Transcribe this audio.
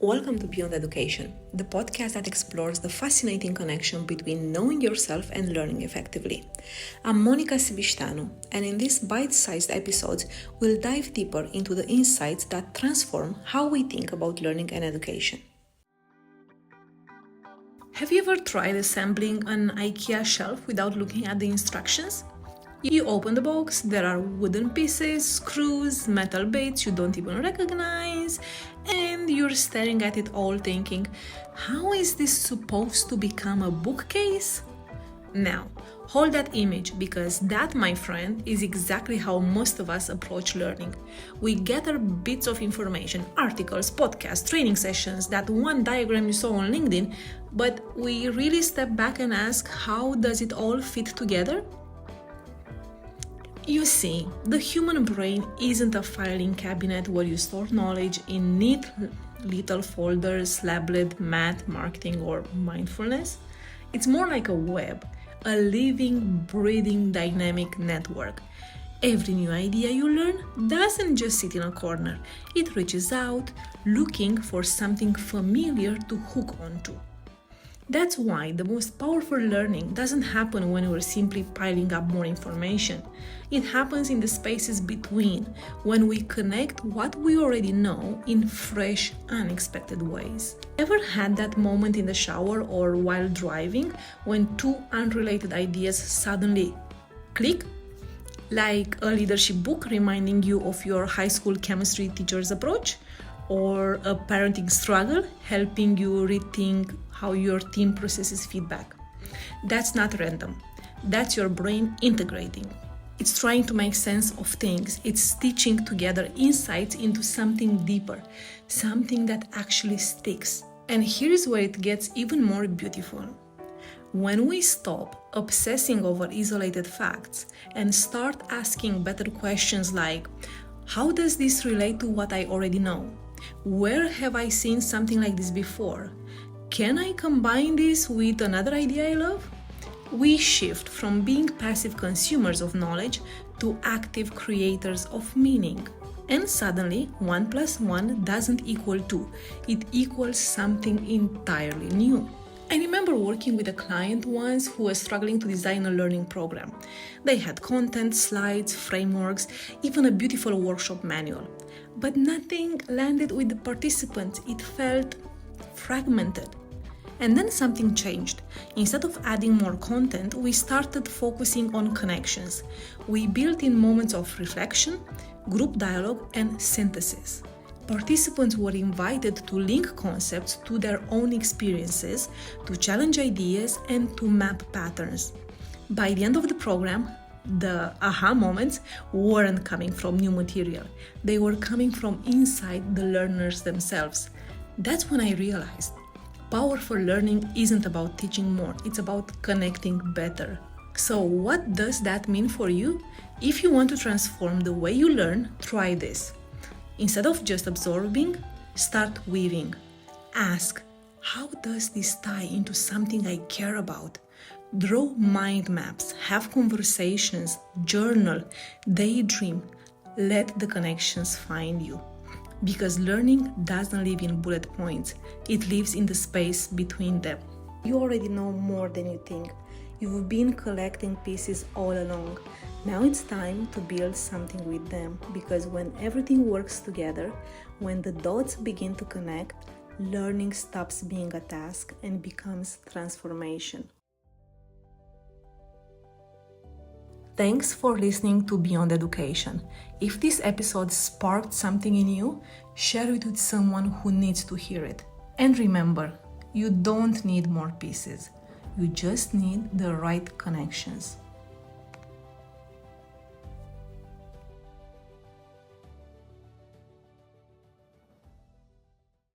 Welcome to Beyond Education, the podcast that explores the fascinating connection between knowing yourself and learning effectively. I'm Monica Sibistanu, and in these bite-sized episodes, we'll dive deeper into the insights that transform how we think about learning and education. Have you ever tried assembling an IKEA shelf without looking at the instructions? You open the box, there are wooden pieces, screws, metal bits you don't even recognize, and you're staring at it all thinking, how is this supposed to become a bookcase? Now, hold that image, because that, my friend, is exactly how most of us approach learning. We gather bits of information, articles, podcasts, training sessions, that one diagram you saw on LinkedIn, but we really step back and ask, how does it all fit together? You see, the human brain isn't a filing cabinet where you store knowledge in neat little folders labeled math, marketing, or mindfulness. It's more like a web, a living, breathing, dynamic network. Every new idea you learn doesn't just sit in a corner. It reaches out, looking for something familiar to hook onto. That's why the most powerful learning doesn't happen when we're simply piling up more information. It happens in the spaces between, when we connect what we already know in fresh, unexpected ways. Ever had that moment in the shower or while driving when two unrelated ideas suddenly click? Like a leadership book reminding you of your high school chemistry teacher's approach? Or a parenting struggle helping you rethink how your team processes feedback. That's not random. That's your brain integrating. It's trying to make sense of things. It's stitching together insights into something deeper, something that actually sticks. And here's where it gets even more beautiful. When we stop obsessing over isolated facts and start asking better questions like, how does this relate to what I already know? Where have I seen something like this before? Can I combine this with another idea I love? We shift from being passive consumers of knowledge to active creators of meaning. And suddenly, 1 + 1 doesn't equal 2. It equals something entirely new. I remember working with a client once who was struggling to design a learning program. They had content, slides, frameworks, even a beautiful workshop manual. But nothing landed with the participants. It felt fragmented. And then something changed. Instead of adding more content, we started focusing on connections. We built in moments of reflection, group dialogue, and synthesis. Participants were invited to link concepts to their own experiences, to challenge ideas, and to map patterns. By the end of the program, the aha moments weren't coming from new material. They were coming from inside the learners themselves. That's when I realized powerful learning isn't about teaching more, it's about connecting better. So what does that mean for you? If you want to transform the way you learn, try this. Instead of just absorbing, start weaving. Ask, how does this tie into something I care about? Draw mind maps, have conversations, journal, daydream. Let the connections find you. Because learning doesn't live in bullet points, it lives in the space between them. You already know more than you think. You've been collecting pieces all along. Now it's time to build something with them, because when everything works together, when the dots begin to connect, learning stops being a task and becomes transformation. Thanks for listening to Beyond Education. If this episode sparked something in you, share it with someone who needs to hear it. And remember, you don't need more pieces. You just need the right connections.